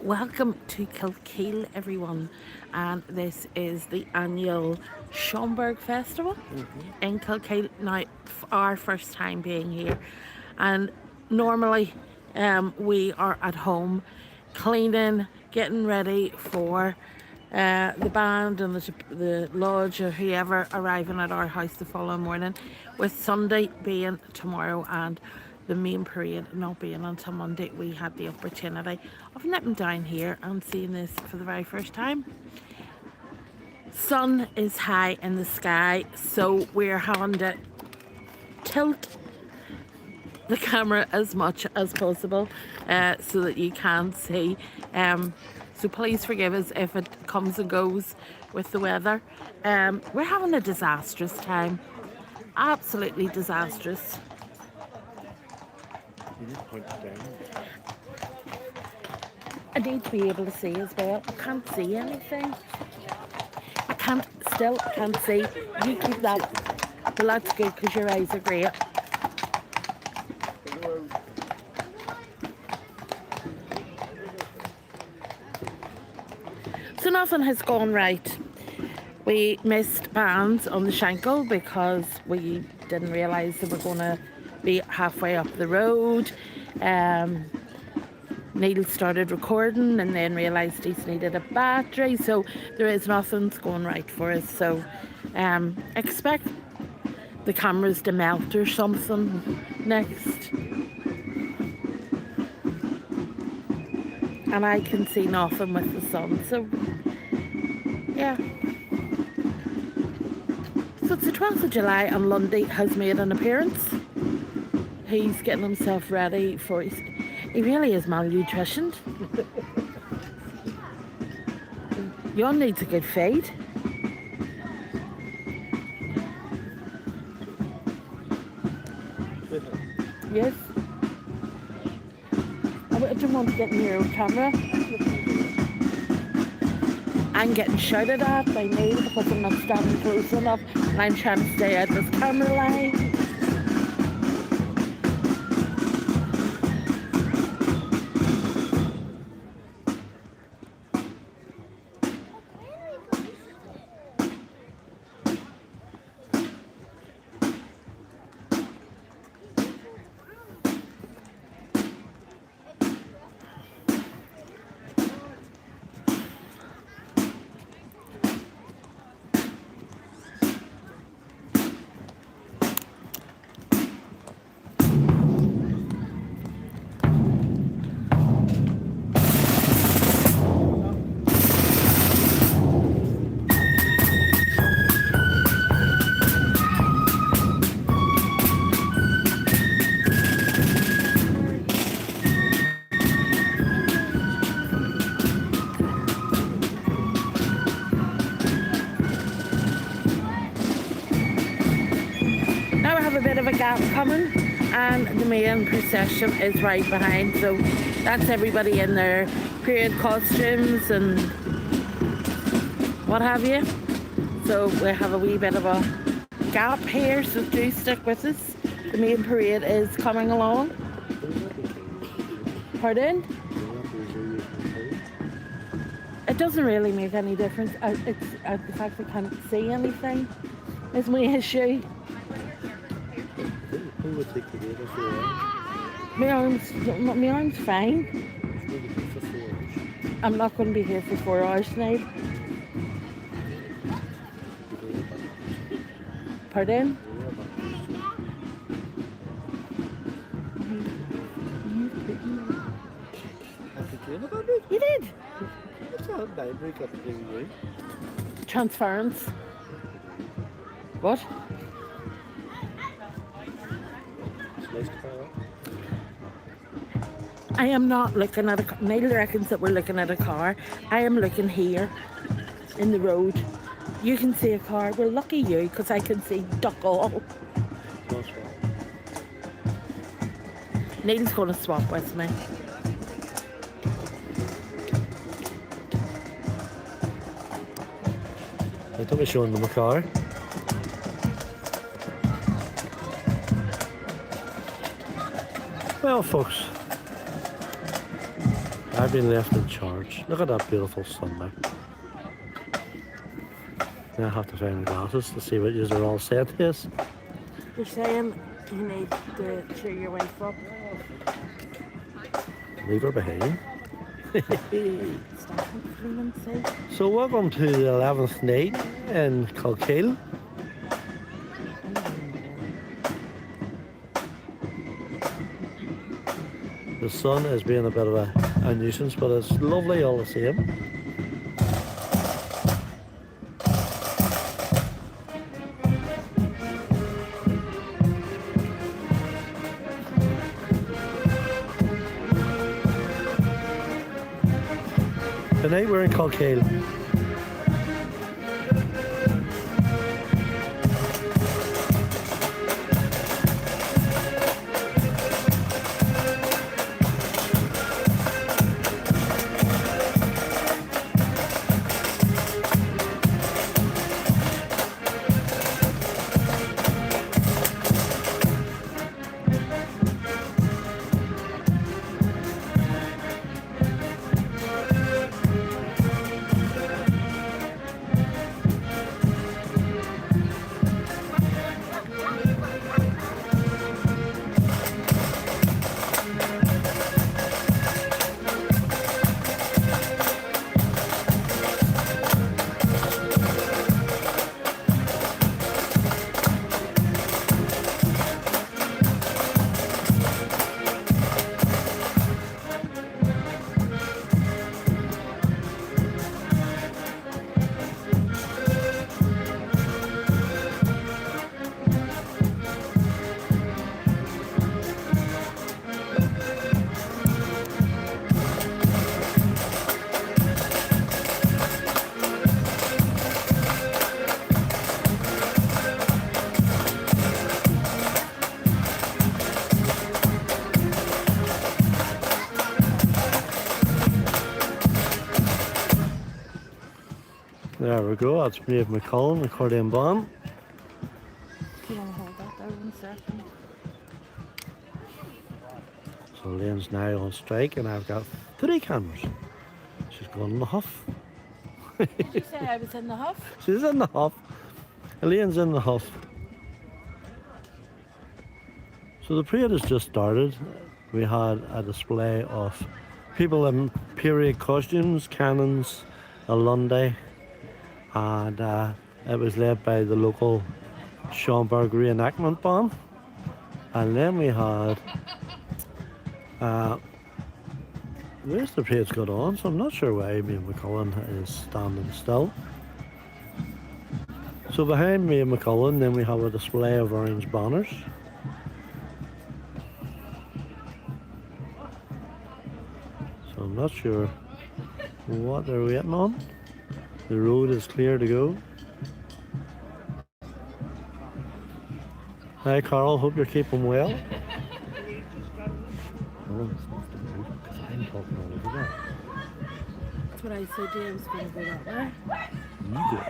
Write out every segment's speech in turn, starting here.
Welcome to Kilkeel, everyone, and this is the annual Schomberg Festival in Kilkeel. Now, our first time being here, and normally we are at home cleaning, getting ready for the band and the lodge or whoever arriving at our house the following morning, with Sunday being tomorrow and the main parade not being until Monday. We had the opportunity of nipping down here and seeing this for the very first time. Sun is high in the sky, so we're having to tilt the camera as much as possible so that you can see. So please forgive us if it comes and goes with the weather. We're having a disastrous time, absolutely disastrous. I need to be able to see as well. I can't see anything. I can't see. You keep that. Well, that's good because your eyes are great. So nothing has gone right. We missed bands on the Shankill because we didn't realise they were going to be halfway up the road. Neil started recording and then realised he's needed a battery, so there is nothing's going right for us. So expect the cameras to melt or something next. And I can see nothing with the sun, so yeah. So it's the 12th of July and Lundy has made an appearance. He's getting himself ready for he really is malnutritioned. Jon needs a good feed. Yes. I don't want to get near a camera. I'm getting shouted at by Neil because I'm not standing close enough and I'm trying to stay out of this camera line. A bit of a gap coming and the main procession is right behind, so that's everybody in their period costumes and what have you. So we have a wee bit of a gap here, so do stick with us. The main parade is coming along. Pardon? It doesn't really make any difference. It's the fact I can't see anything is my issue. My arm's fine. I'm not going to be here for 4 hours tonight. Pardon? You did? Transference. What? I am not looking at a car. Neil reckons that we're looking at a car. I am looking here in the road. You can see a car. Well, lucky you, because I can see duck all. Neil's going to swap with me. I don't be showing them a car. Well, folks, I've been left in charge. Look at that beautiful sunlight. Now I have to find my glasses to see what yous are all said to us. You're saying you need to cheer your wife up. Leave her behind. Stop complaining, see? So welcome to the 11th night in Kilkeel. The sun is being a bit of a nuisance, but it's lovely all the same. Tonight we're in Kilkeel. There we go, that's Maeve McCullen, accordion band. Do you want to hold that there 1 second? So Lane's now on strike and I've got 3 cameras. She's gone in the huff. Did you say I was in the huff? She's in the huff. Elaine's in the huff. So the parade has just started. We had a display of people in period costumes, cannons, a Lundy, and it was led by the local Schomberg Re-Enactment band. And then we had where's the parade's got on, so I'm not sure why me and McCullen is standing still. So behind me and McCullen, then we have a display of orange banners. So I'm not sure what they're waiting on. The road is clear to go. Hi Carl, hope you're keeping well. That's what I said to you, I was going to go that way. You go.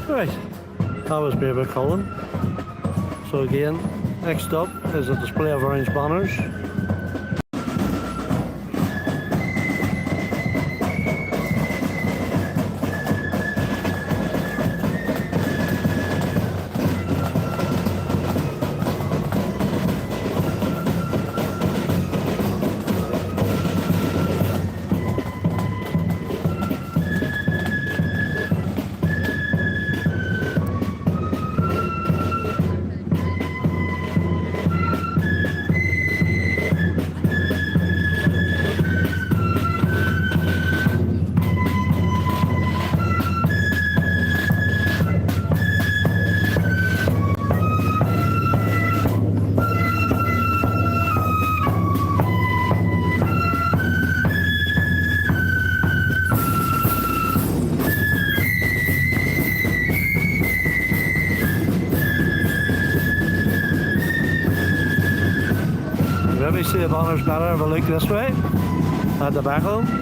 Right, that was Maeve McCullen. So again, next up is a display of orange banners. see the banners better if I look this way at the back of them.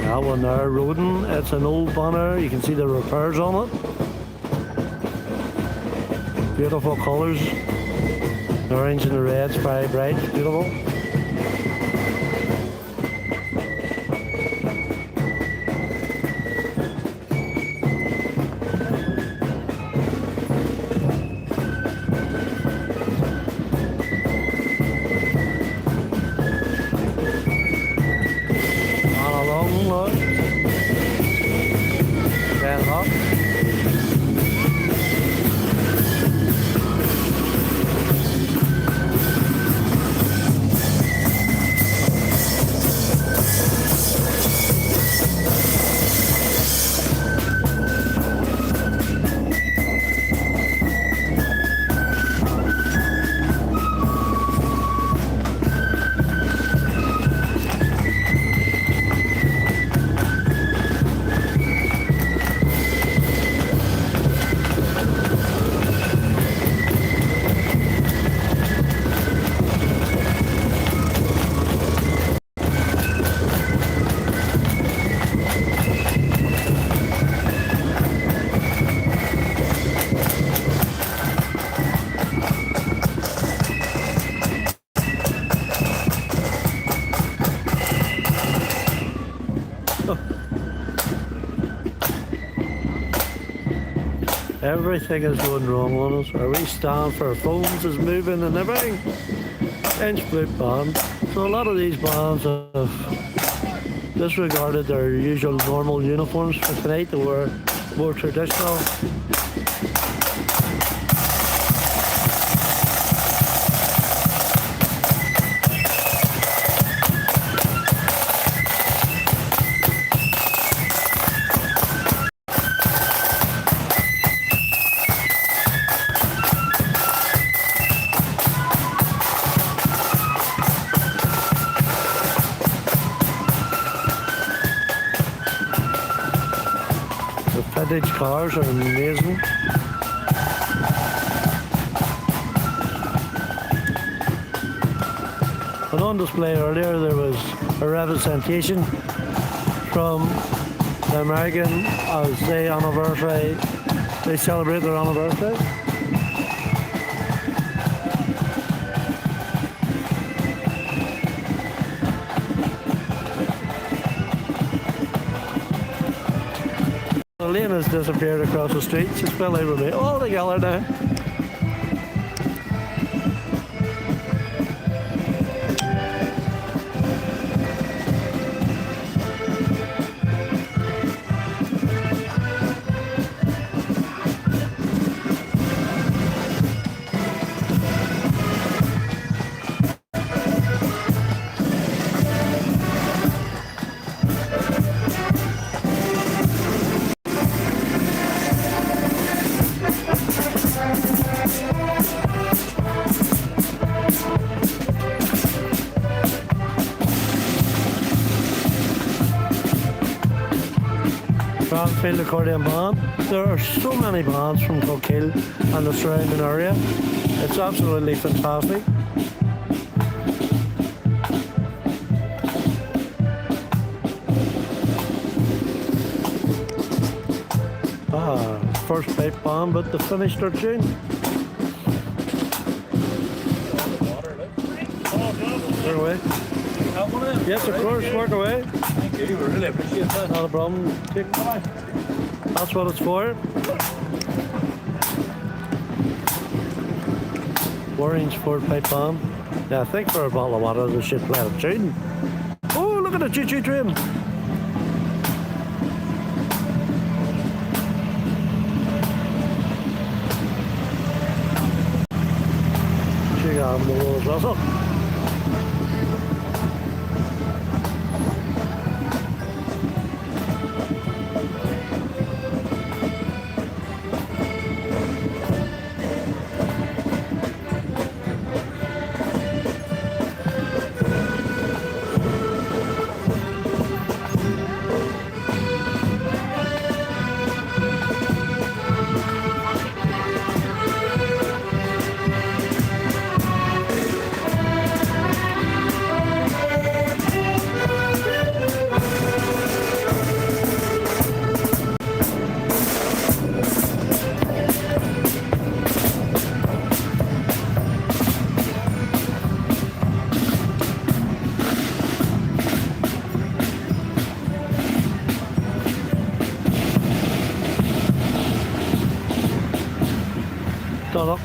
That one there, Roden, it's an old banner. You can see the repairs on it. Beautiful colours. The orange and the red's very bright, beautiful. Everything is going wrong on us. Where we stand for our phones is moving and everything. Inch boot band. So a lot of these bands have disregarded their usual normal uniforms for tonight. They were more traditional. Vintage cars are amazing. And on display earlier there was a representation from the American as they celebrate their anniversary. Lane has disappeared across the street. She's still out with me all together now. Field accordion band. There are so many bands from Kilkeel and the surrounding area. It's absolutely fantastic. First pipe band, but they finished their tune. Work away. Yes, of course, work away. Thank you, we really appreciate that. Not a problem. That's what it's for. Orange 4-pipe band. Yeah, I think for a bottle of water they should play a tune. Oh, look at the choo-choo train. She got him the Rolls Russell.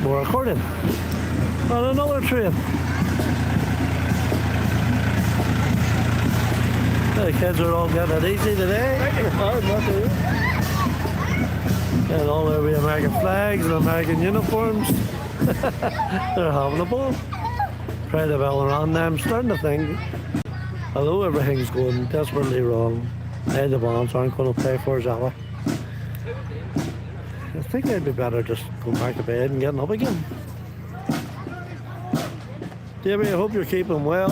more accordion. And another train. The kids are all getting it easy today. And all their wee American flags and American uniforms. They're having a ball. Proud of all around them. Starting to think, although everything's going desperately wrong, the bonds aren't going to pay for us anyway. I think they'd be better just going back to bed and getting up again. Davey, I hope you're keeping well.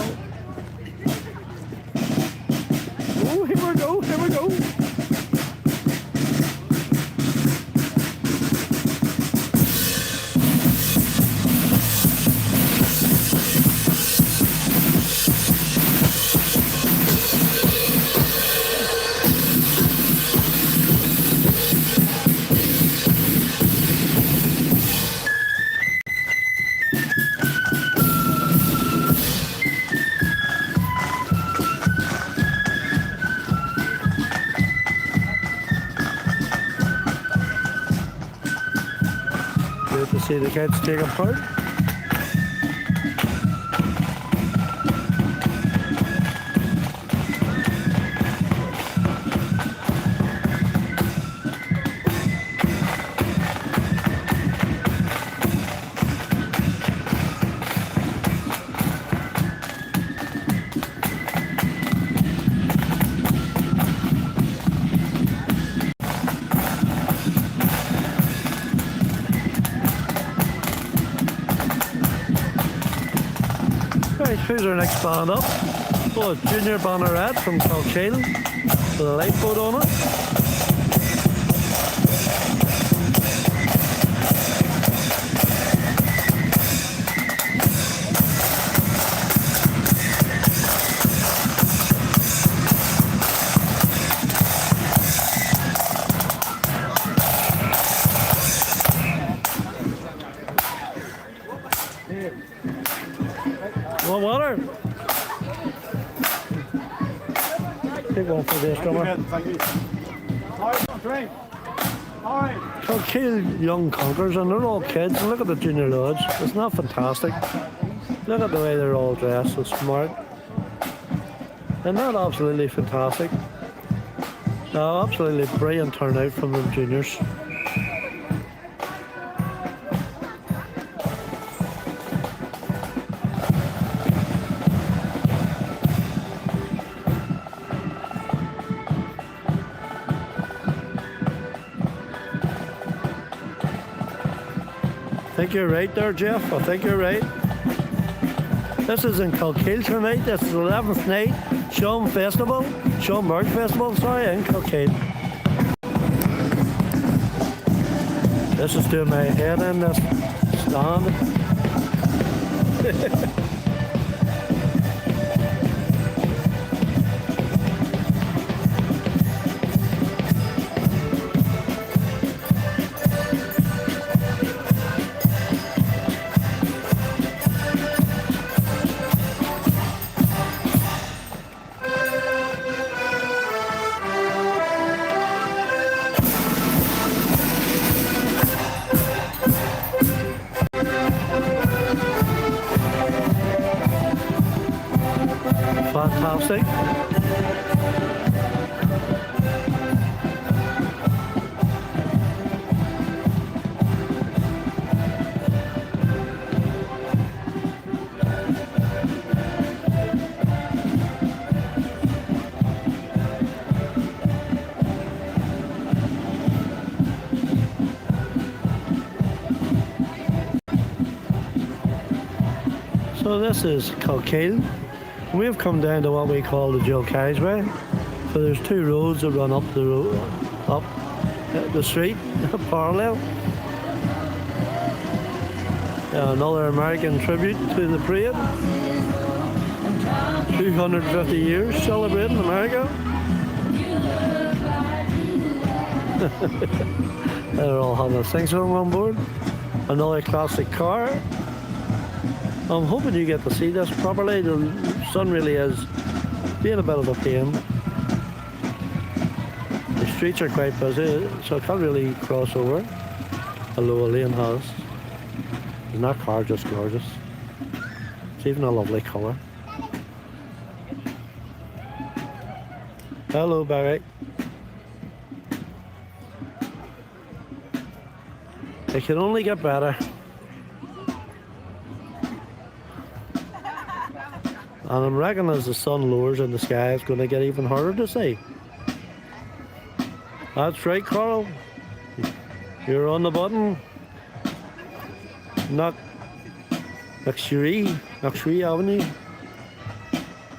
Oh, here we go, here we go. Good to see the kids taking part. Right, who's our next band up? Oh, Junior Banneret from Kilkeel with a lifeboat on it. Want water? Take one for this, drummer. Thank you. Alright, drink. Alright. Kilkeel young conkers, and they're all kids. And look at the junior lodge. It's not fantastic. Look at the way they're all dressed, so smart. They're not absolutely fantastic. No, absolutely brilliant turnout from the juniors. I think you're right there, Jeff. I think you're right. This is in Kilkeel tonight. This is the 11th night Schomberg Festival, sorry, in Kilkeel. This is doing my head in this stand. Fantastic. So this is Kilkeel. We've come down to what we call the Joe Carriageway. So there's two roads that run up the road, up the street, parallel. Another American tribute to the parade. 250 years celebrating America. They're all having a sing song on board. Another classic car. I'm hoping you get to see this properly. The sun really is being a bit of a pain. The streets are quite busy, so I can't really cross over, although a lane has. Isn't that car just gorgeous? It's even a lovely colour. Hello, Barry. It can only get better. And I'm reckoning as the sun lowers in the sky, it's going to get even harder to see. That's right, Carl. You're on the button. Not Luxury Avenue.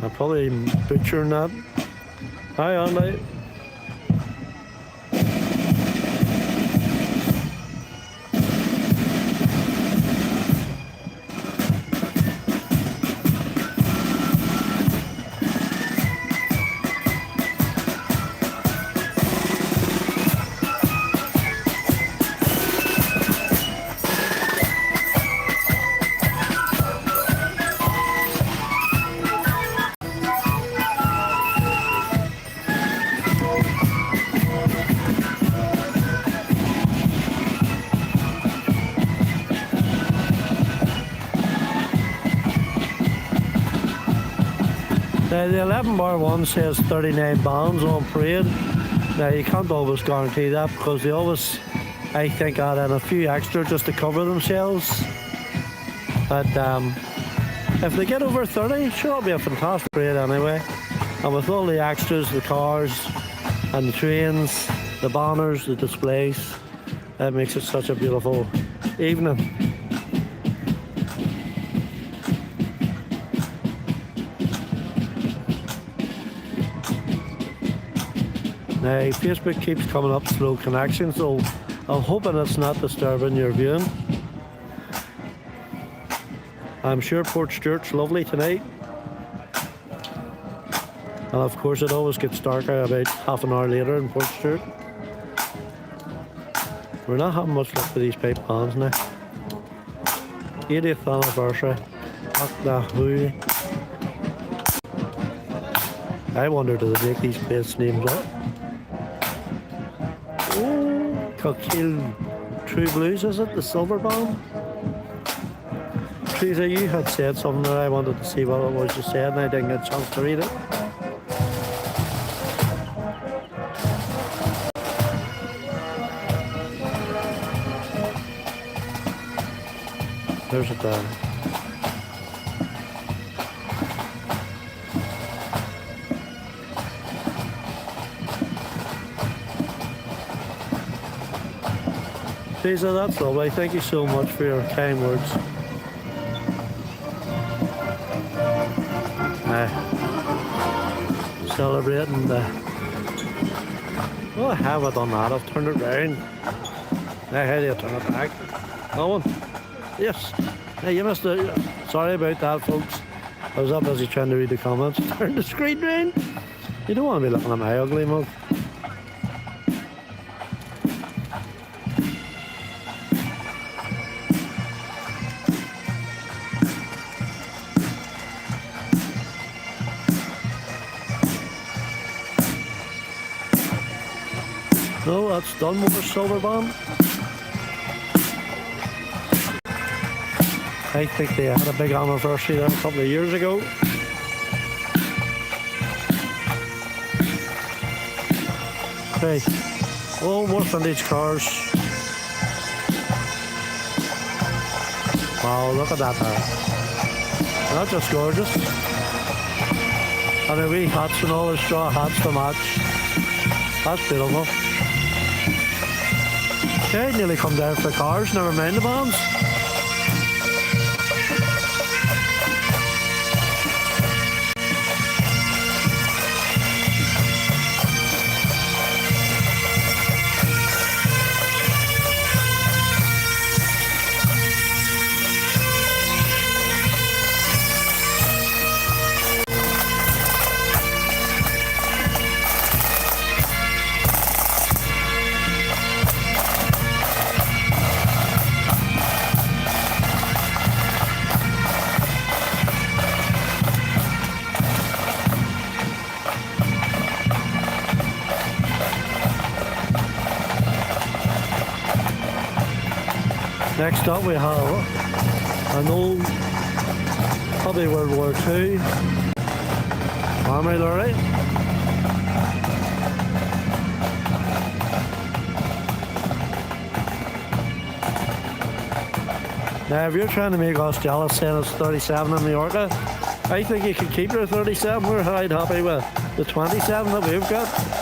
I'm probably butchering that. Hi, Andy. The 11-bar-1 says 39 bands on parade. Now you can't always guarantee that because they always, I think, add in a few extra just to cover themselves. But if they get over 30, sure, it'll be a fantastic parade anyway. And with all the extras, the cars and the trains, the banners, the displays, it makes it such a beautiful evening. Now, Facebook keeps coming up slow connection, so I'm hoping it's not disturbing your viewing. I'm sure Port Stewart's lovely tonight. And of course it always gets darker about half an hour later in Port Stewart. We're not having much luck with these pipe bands now. 80th anniversary. I wonder, do they make these place names up? Oh, Kilkeel True Blues, is it? The silver band? Teresa, you had said something that I wanted to see what it was you said and I didn't get a chance to read it. There's it there. Teresa, that's lovely. Thank you so much for your kind words. Celebrating the... Oh, I haven't done that. I've turned it round. Now, how do you turn it back? That one? Yes. Now, you missed it. Sorry about that, folks. I was up busy trying to read the comments. Turn the screen round. You don't want to be looking at my ugly mug. No, that's Dunmore silver band. I think they had a big anniversary there a couple of years ago. Right. Oh, more vintage cars. Wow, look at that there. That's just gorgeous. And the wee hats and all the straw hats to match. That's beautiful. Okay, nearly come down for the cars, never mind the bands. Next up we have an old, probably World War II army lorry. Now, if you're trying to make us jealous saying it's 37 in Mallorca, I think you can keep your 37. We're quite happy with the 27 that we've got.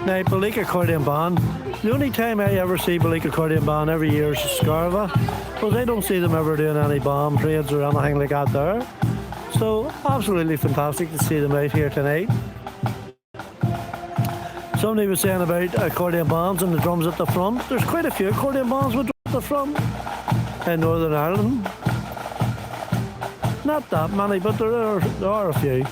Now, Balik accordion band. The only time I ever see Balik accordion band every year is Scarva, because I don't see them ever doing any bomb parades or anything like that there. So absolutely fantastic to see them out here tonight. Somebody was saying about accordion bands and the drums at the front. There's quite a few accordion bands with drums at the front in Northern Ireland. Not that many, but there are a few.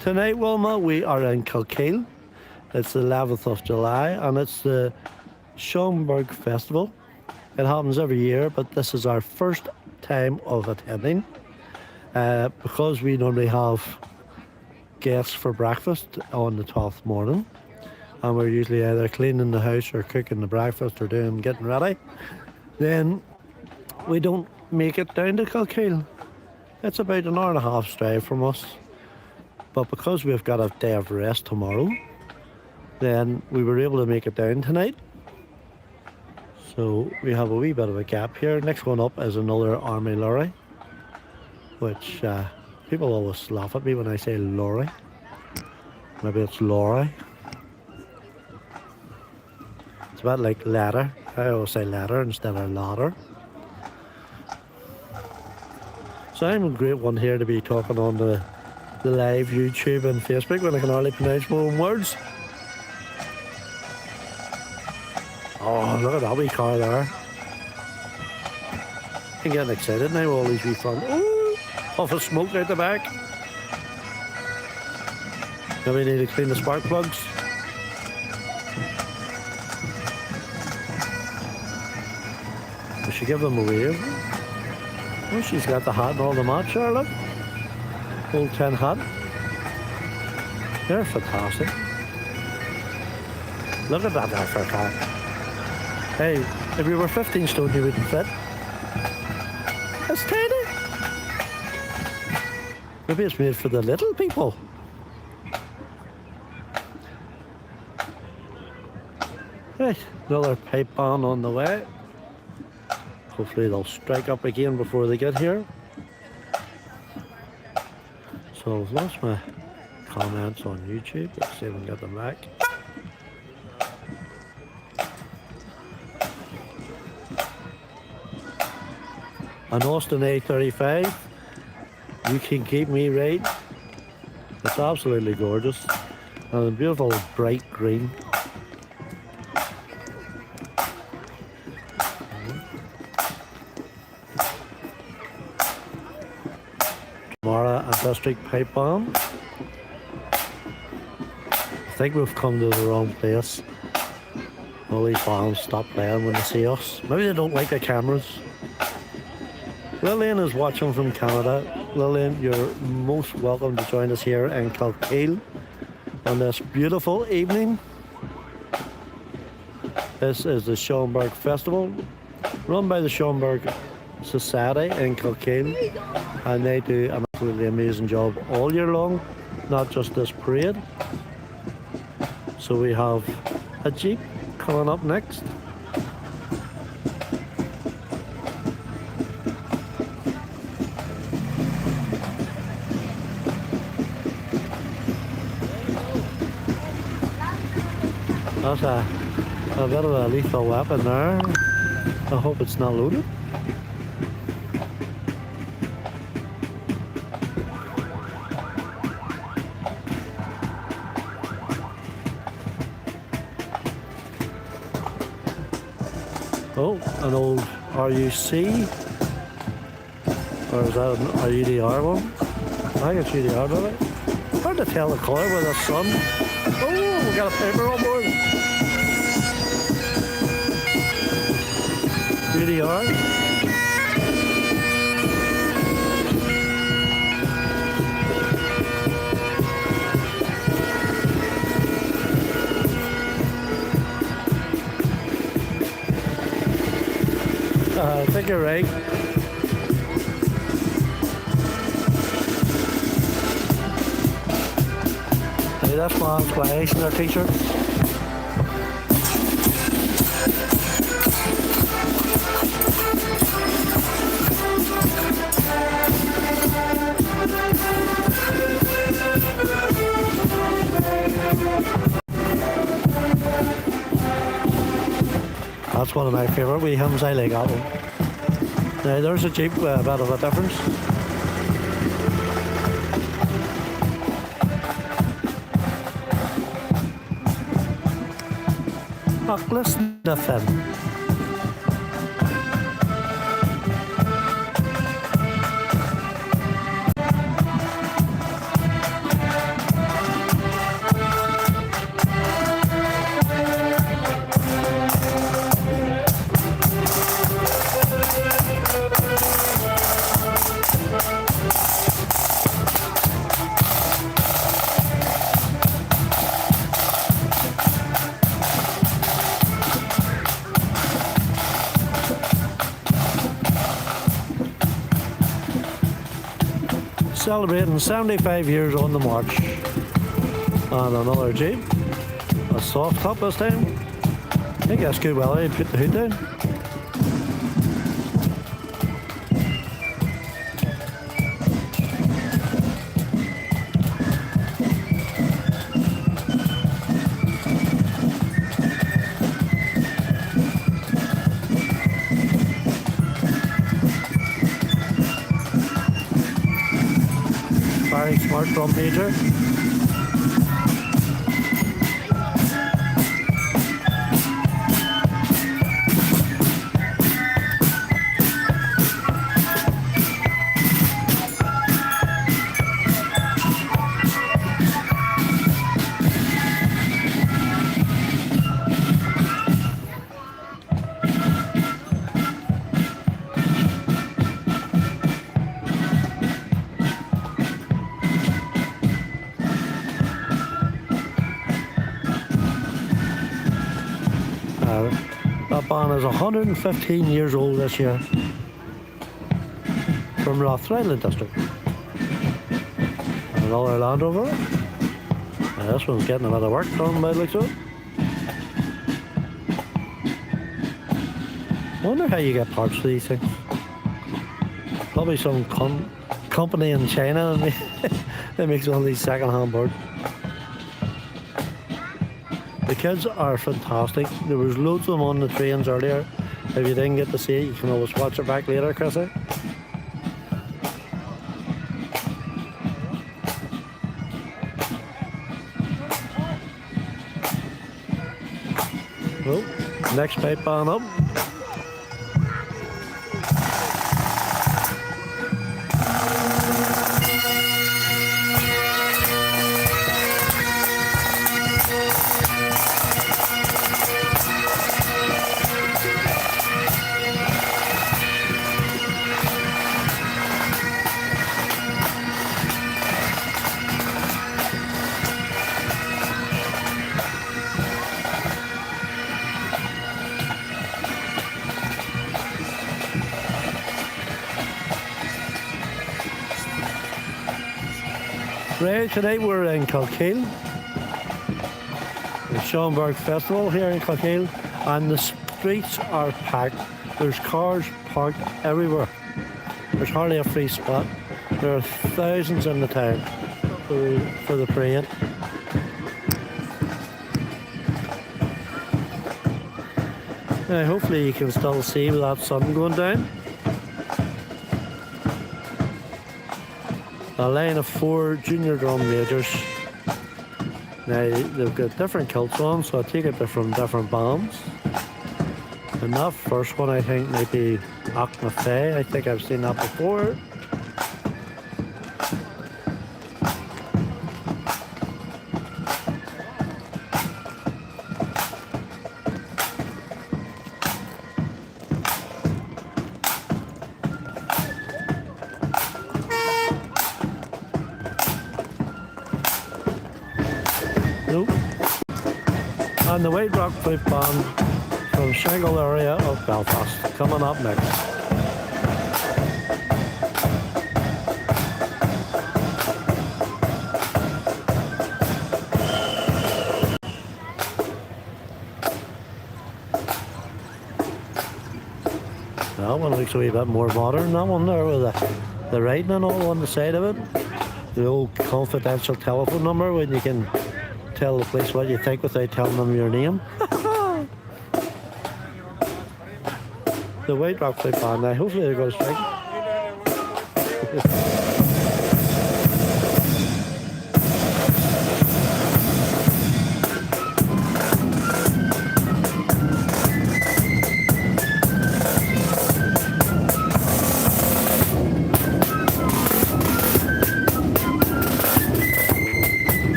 Tonight, Wilma, we are in Kilkeel. It's the 11th of July and it's the Schomberg Festival. It happens every year, but this is our first time of attending because we normally have guests for breakfast on the 12th morning, and we're usually either cleaning the house or cooking the breakfast or getting ready. Then we don't make it down to Kilkeel. It's about an hour and a half drive from us. But because we've got a day of rest tomorrow, then we were able to make it down tonight. So we have a wee bit of a gap here. Next one up is another army lorry, which people always laugh at me when I say lorry. Maybe it's lorry. It's a bit like ladder. I always say ladder instead of ladder. So I'm a great one here to be talking on the live YouTube and Facebook when I can hardly pronounce my own words. Oh, look at that wee car there. I'm getting excited now, all these wee fun. Ooh, puff of smoke out the back. Now we need to clean the spark plugs. We should give them a wave. Oh, she's got the hat and all the mats there, look. Old tin hat. They're fantastic. Look at that there for a car. Hey, if you were 15 stone you wouldn't fit. It's tiny. Maybe it's made for the little people. Right, another pipe band on the way. Hopefully they'll strike up again before they get here. So I've lost my comments on YouTube. Let's see if we can get them back. An Austin A35. You can keep me right. It's absolutely gorgeous. And a beautiful bright green. District pipe bomb. I think we've come to the wrong place. All these bombs stop playing when they see us. Maybe they don't like the cameras. Lillian is watching from Canada. Lillian, you're most welcome to join us here in Kilkeel on this beautiful evening. This is the Schomberg Festival, run by the Schomberg Society in Kilkeel, and they do an absolutely amazing job all year long, not just this parade. So we have a Jeep coming up next. That's a bit of a lethal weapon there. I hope it's not loaded. Oh, an old RUC. Or is that an UDR one? I think it's UDR, don't it? Hard to tell the colour with the sun. Oh, we got a paper on board. UDR. I think you're right. Hey, that's my explanation, our teacher. That's one of my favourite wee hymns. I like that one. Now there's a Jeep with a bit of a difference. Listen to them. Celebrating 75 years on the march. And another Jeep. A soft top this time. I think that's good weather. Put the hood down. Very smart drum major. That band is 115 years old this year, from Re-Enactors district. Another Land Rover. This one's getting a bit of work done by the looks of it. I wonder how you get parts for these things. Probably some company in China that makes all these second-hand boards. The kids are fantastic. There was loads of them on the trains earlier. If you didn't get to see it, you can always watch it back later, Chrissy. Well, next pipe band up. Right, today we're in Kilkeel, the Schomberg Festival here in Kilkeel, and the streets are packed. There's cars parked everywhere. There's hardly a free spot. There are thousands in the town for the parade. Now, hopefully you can still see with that sun going down. A line of 4 junior drum majors. Now, they've got different kilts on, so I take it they're from different bands. And that first one, I think, might be Acna. I think I've seen that before. Nope. And the White Rock Flute Band from Shangle area of Belfast coming up next. That one looks a wee bit more modern, that one there with the writing and all on the side of it. The old confidential telephone number when you can tell the police what you think without telling them your name. The White Rock Flute Band now, hopefully they're going to strike.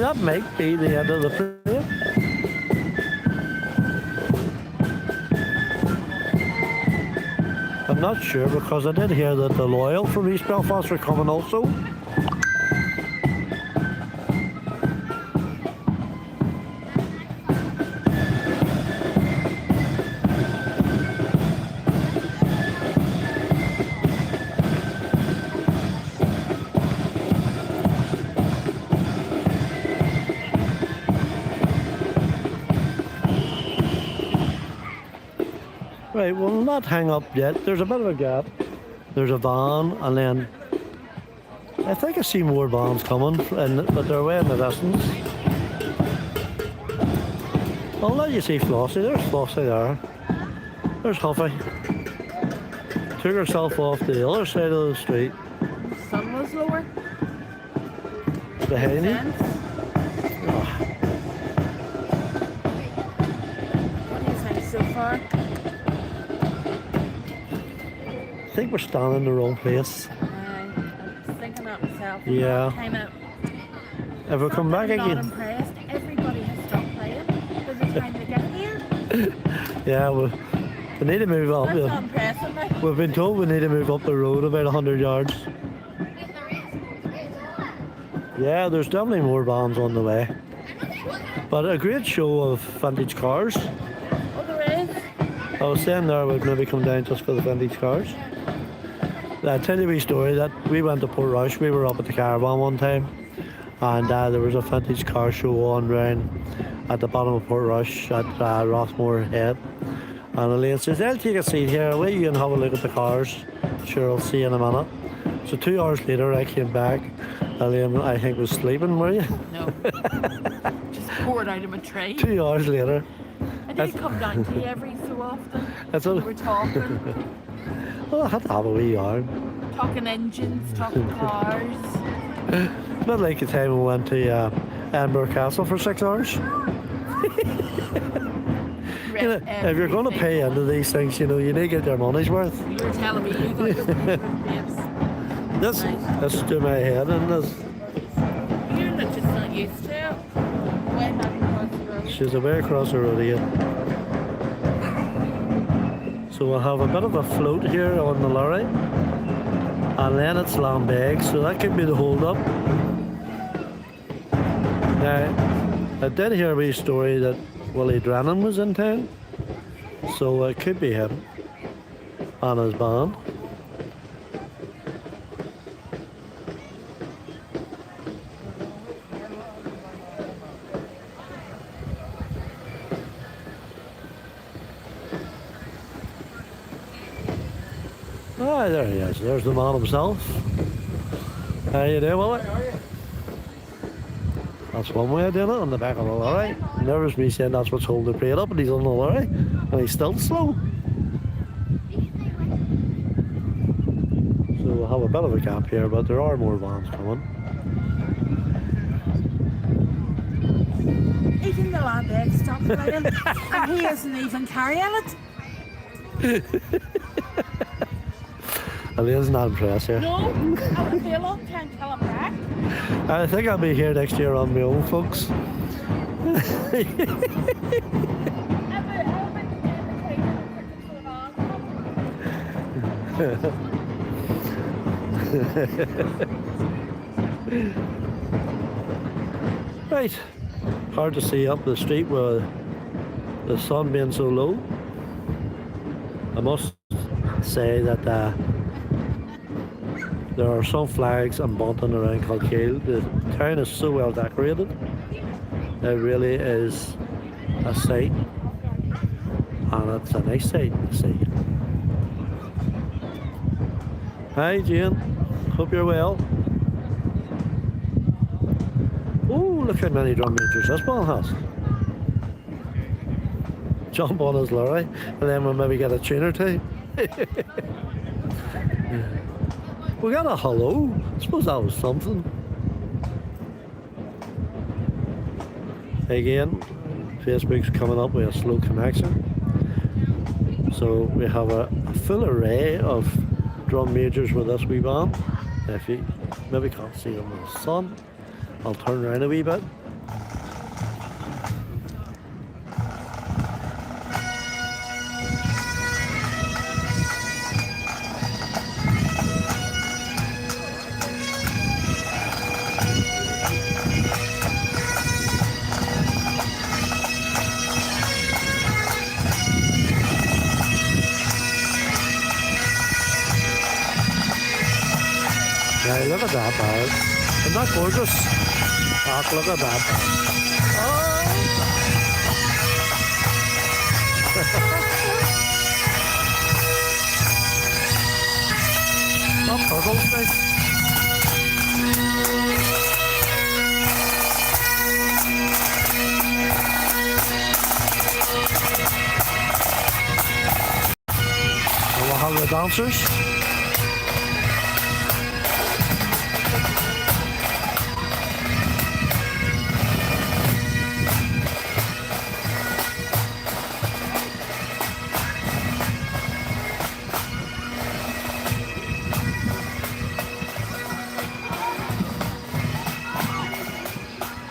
That might be the end of the parade. I'm not sure because I did hear that the Loyal from East Belfast are coming also. Right, we'll not hang up yet. There's a bit of a gap. There's a van, and then I think I see more vans coming, but they're way in the distance. I'll let you see Flossie. There's Flossie there. There's Huffy. Took herself off to the other side of the street. The sun was lower. Behind you. What do you think so far? I think we're standing in the wrong place. I was thinking that myself. Yeah. Kind of. If we come back Not again. impressed. Everybody has stopped playing by the time they get here. Yeah, we need to move up. That's not impressive. Like. We've been told we need to move up the road about 100 yards. Yeah, there's definitely more vans on the way. But a great show of vintage cars. Oh, there is. I was saying there we'd maybe come down just for the vintage cars. I'll tell you a wee story that we went to Portrush. We were up at the caravan one time, and there was a vintage car show on round at the bottom of Portrush at Rossmore Head. And Elaine says, I'll take a seat here, wait you can have a look at the cars. Sure, I'll see you in a minute. So 2 hours later I came back. Elaine, I think, was sleeping, were you? No. Just poured out of a tray. 2 hours later. I did come down to you every so often. That's We all. were talking. Well, I had to have a wee yarn. Talking engines, talking cars. A bit like the time we went to Edinburgh Castle for 6 hours. You know, if you're going to pay into these things, you know, you need to get your money's worth. You were telling me you got your favourite babes. This is to my head, and this. You're not just not used to it. Way back across the road. She's away across the road again. So we'll have a bit of a float here on the lorry, and then it's Lambeg, so that could be the hold up. Now, I did hear a wee story that Willie Drennan was in town, so it could be him and his band. Ah, there he is. There's the man himself. How you doing, Willie? That's one way of doing it, on the back of the lorry. Nervous me saying that's what's holding the parade up, and he's on the lorry, and he's still slow. So we'll have a bit of a gap here, but there are more vans coming. Even the Lambeg stopped playing, and he isn't even carrying it. Elaine's not impressed here. No, I would be a long time till I'm back. I think I'll be here next year on my own, folks. Right, hard to see up the street with the sun being so low. I must say that there are some flags and bunting around Kilkeel. The town is so well decorated. It really is a sight, and it's a nice sight to see. Hi Jane, hope you're well. Oh, look how many drum majors this one has. Jump on his lorry, and then we'll maybe get a tune or two. We got a hello. I suppose that was something. Again, Facebook's coming up with a slow connection. So we have a full array of drum majors with this wee band. If you maybe can't see them in the sun, I'll turn around a wee bit. Now look at that bird. Isn't that gorgeous? Ah, look at that bird. Oh! That purple's nice. And we'll have the dancers.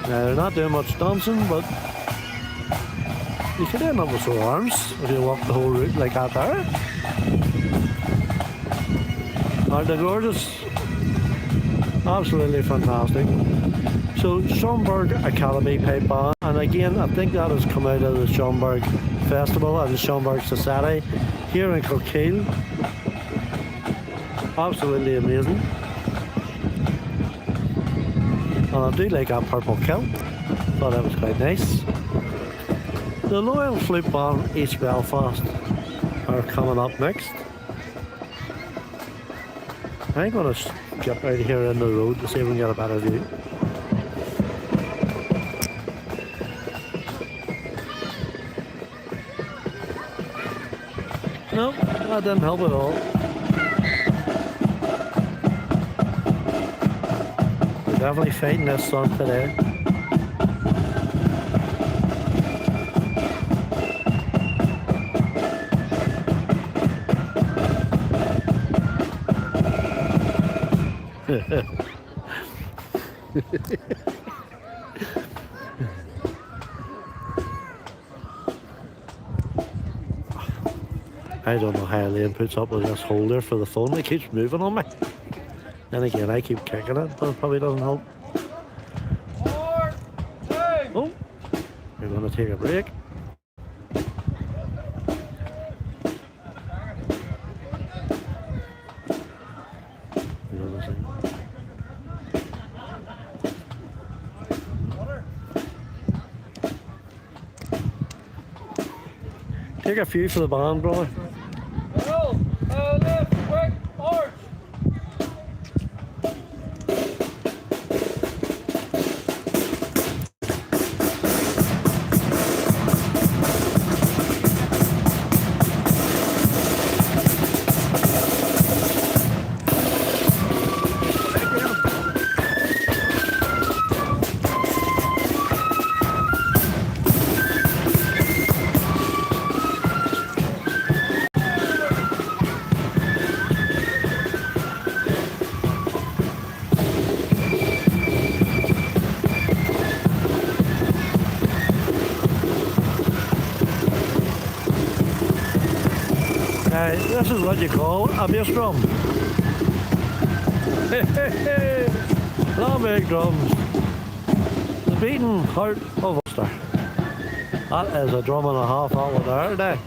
Now they're not doing much dancing, but you could end up with sore arms if you walk the whole route like that there. Aren't they gorgeous? Absolutely fantastic. So Schomberg Academy pipe band, and again I think that has come out of the Schomberg Festival and the Schomberg Society here in Kilkeel. Absolutely amazing. And I do like that purple kilt. Thought that was quite nice. The Loyal Flute Band East Belfast are coming up next. I'm going to skip out here in the road to see if we can get a better view. No, that didn't help at all. Definitely fighting this sun today. I don't know how Elaine puts up with this holder for the phone. It keeps moving on me. Then again, I keep kicking it, but it probably doesn't help. Oh, we're going to take a break. Take a few for the band, brother. Left, quick. This is what you call a bass drum. Lambeg drums. The beating heart of Ulster. That is a drum and a half out of there today.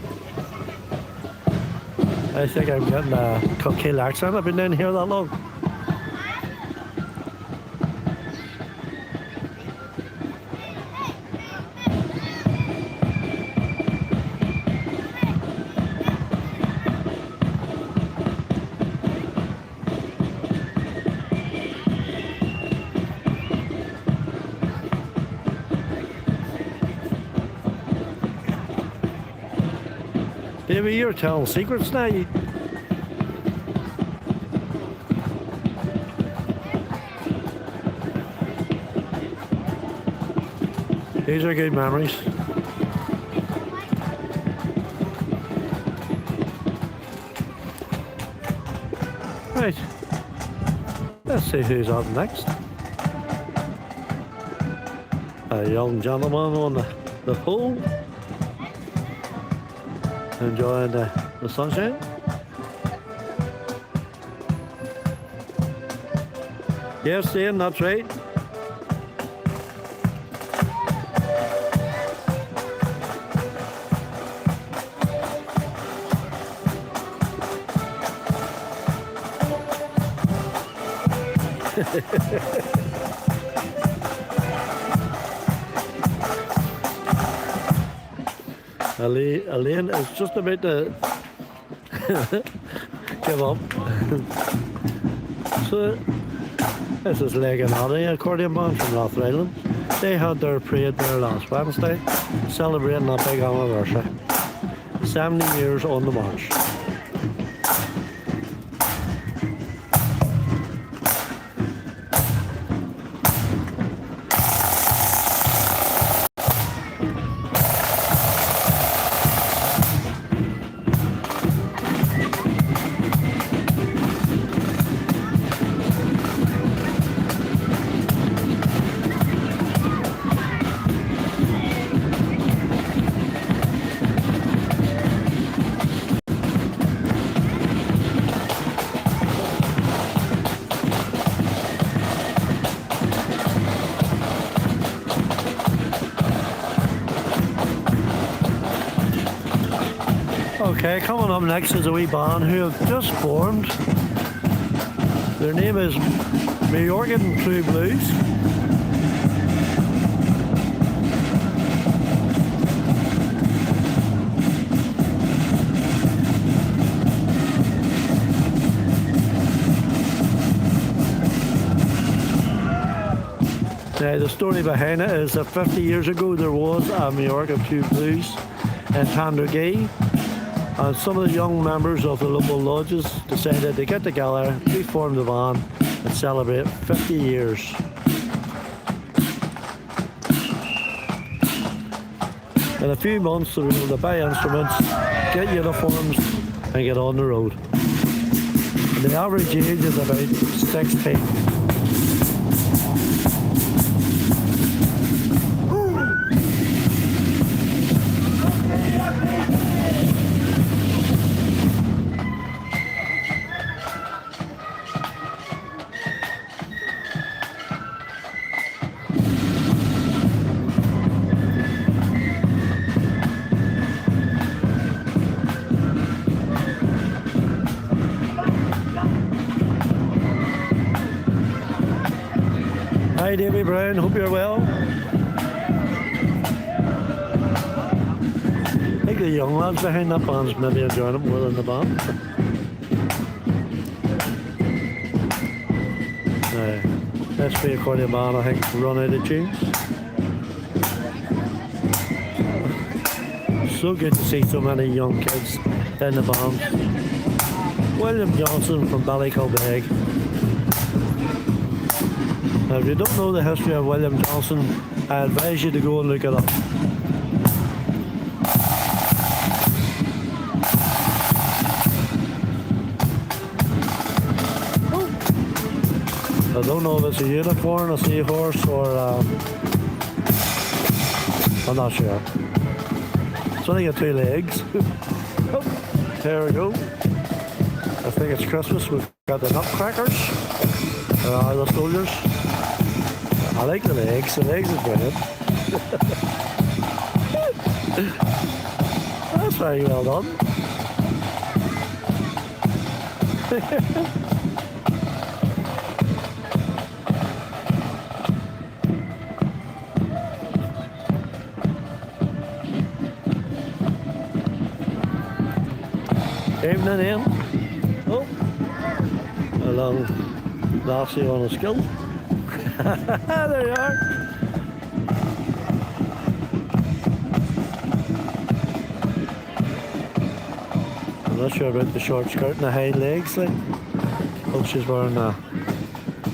I think I'm getting a Kilkeel accent. I've been down here that long. Davey, you're telling secrets now. These are good memories. Right. Let's see who's up next. A young gentleman on the pool. Enjoying the sunshine. Yes, Ian, that's right. Elaine is just about to give up. So, this is Re-Enactors accordion band from North Highland. They had their parade there last Wednesday, celebrating a big anniversary. 70 years on the march. Okay, coming up next is a wee band who have just formed. Their name is Re-Enactors True Blues. Now, the story behind it is that 50 years ago there was a Re-Enactors True Blues in Tandragee. And some of the young members of the local lodges decided to get together, reform the band and celebrate 50 years. In a few months they were able to buy instruments, get uniforms and get on the road. And the average age is about 16. Hi Davy Brown, hope you're well. I think the young lads behind that band's maybe enjoying it more than the band. Let's be accordion band, I think, run out of tunes. So good to see so many young kids in the band. William Johnson from Lambeg. Now, if you don't know the history of William Johnson, I advise you to go and look it up. I don't know if it's a unicorn, a seahorse, or I'm not sure. It's only got 2 legs. Oh, there we go. think it's Christmas. We've got the nutcrackers. There are the soldiers. I like the legs. The legs are brilliant. That's very well done. Evening in. Oh, along Lassie on a skill. There you are. I'm not sure about the short skirt and the high legs. Like, hope she's wearing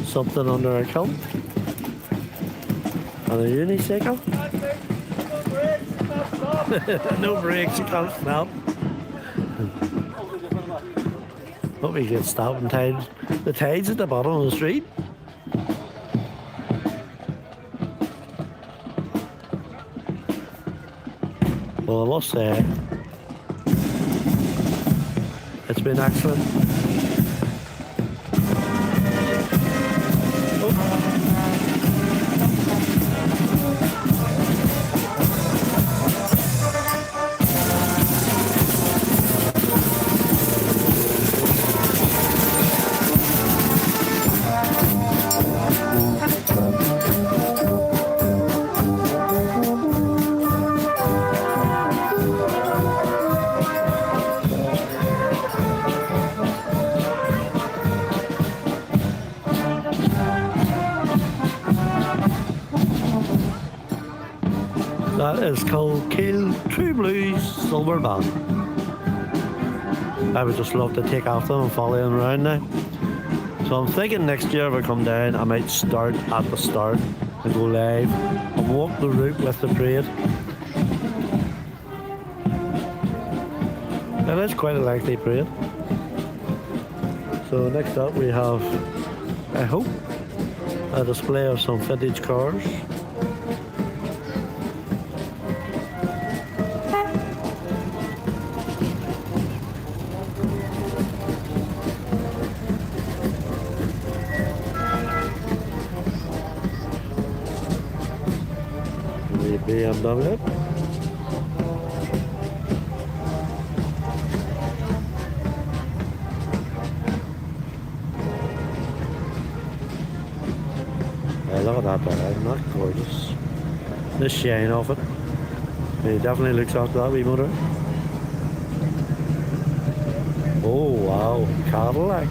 something under her kilt. And a unicycle. No brakes, you can't stop. Hope we get stopped and tied. The tide's at the bottom of the street. Well, I must say, it's been excellent. That is Kilkeel True Blues Silver Band. I would just love to take after them and follow them around now. So I'm thinking next year if I come down, I might start at the start and go live and walk the route with the parade. It is quite a lengthy parade. So next up we have, I hope, a display of some vintage cars. BMW. Hey, look at that there, isn't that gorgeous? The shine of it. He definitely looks after that wee motor. Oh wow, Cadillac.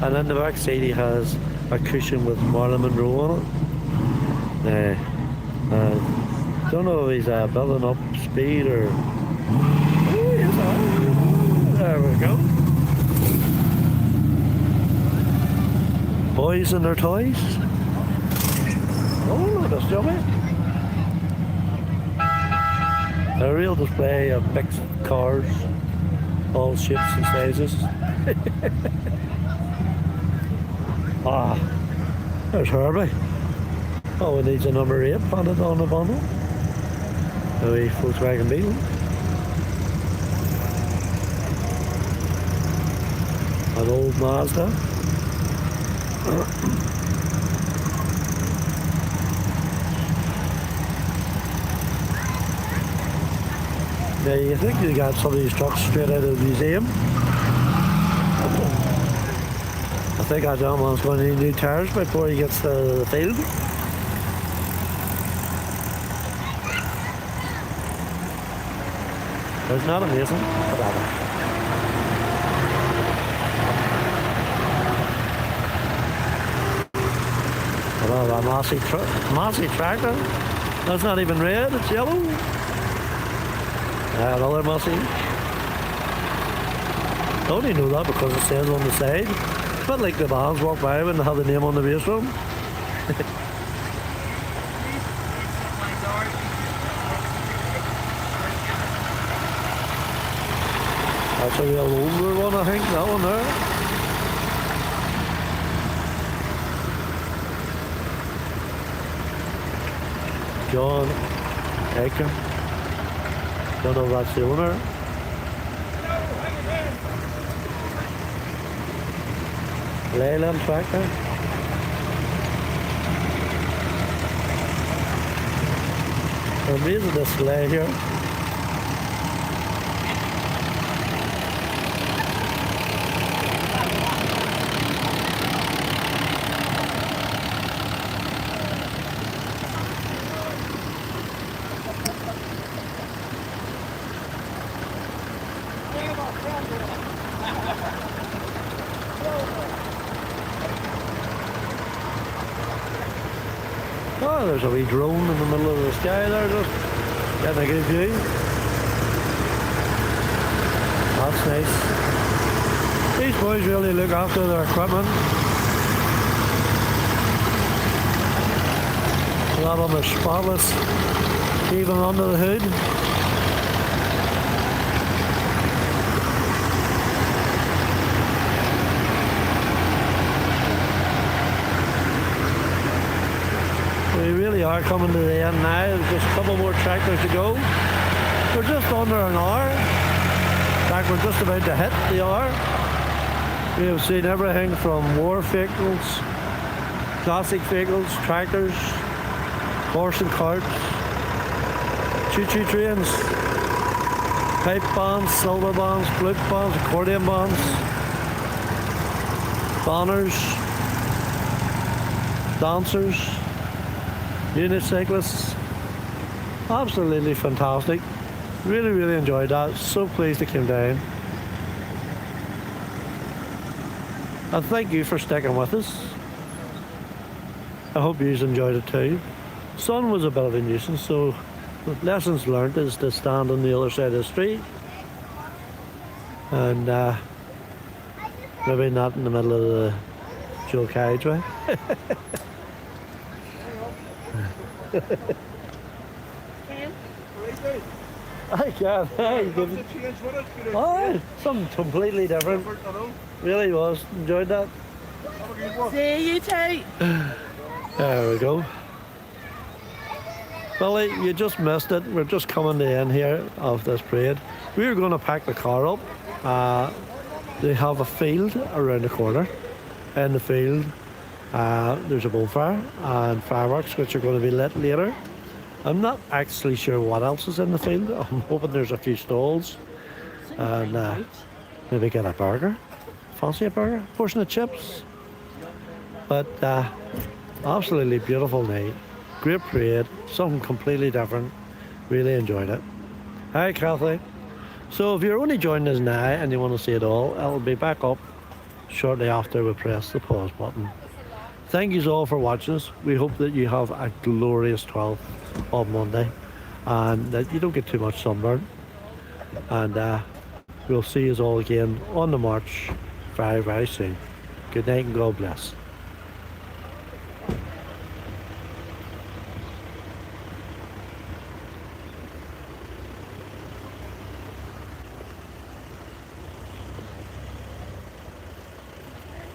And in the back seat he has a cushion with Marilyn Monroe on it. Don't know if he's building up speed or... Oh, yes, there we go. Boys and their toys. Oh, look at this jummy. A real display of mixed cars, all shapes and sizes. Ah, there's Herbie. Oh, it needs a number 8 painted on the bundle. A wee Volkswagen Beetle. An old Mazda. Now you think you got some of these trucks straight out of the museum. I think that gentleman's going to need new tyres before he gets to the field. It's not amazing. Well, a Massey tractor. That's not even red, it's yellow. Another Massey. I only know that because it says on the side. It's not like the vans walk by when they have the name on the base for them. That's a real older one, I think, that one there. John Aker. Don't know if that's the owner. Leyland tractor. Amazing display here. Oh, there's a wee drone in the middle of the sky there, just getting a good view. That's nice. These boys really look after their equipment. A lot of them are spotless, even under the hood. We really are coming to the end now. There's just a couple more tractors to go. We're just under an hour. In fact, we're just about to hit the hour. We have seen everything from war vehicles, classic vehicles, tractors, horse and carts, choo-choo trains, pipe bands, silver bands, flute bands, accordion bands, banners, dancers, unicyclists. Absolutely fantastic. Really, really enjoyed that. So pleased it came down. And thank you for sticking with us. I hope you enjoyed it too. Sun was a bit of a nuisance, so lessons learned is to stand on the other side of the street and maybe not in the middle of the dual carriageway. I can. Oh, something completely different. Really was. Enjoyed that. See you too. There we go. Billy, you just missed it. We're just coming to the end here of this parade. We were going to pack the car up. They have a field around the corner. In the field, there's a bonfire and fireworks, which are going to be lit later. I'm not actually sure what else is in the field. I'm hoping there's a few stalls and maybe get a burger. Fancy a burger? Portion of chips. But absolutely beautiful night. Great parade. Something completely different. Really enjoyed it. Hi, Kathleen. So if you're only joining us now and you want to see it all, it'll be back up shortly after we press the pause button. Thank you all for watching us. We hope that you have a glorious 12th on Monday and that you don't get too much sunburn. And we'll see you all again on the march very, very soon. Good night and God bless.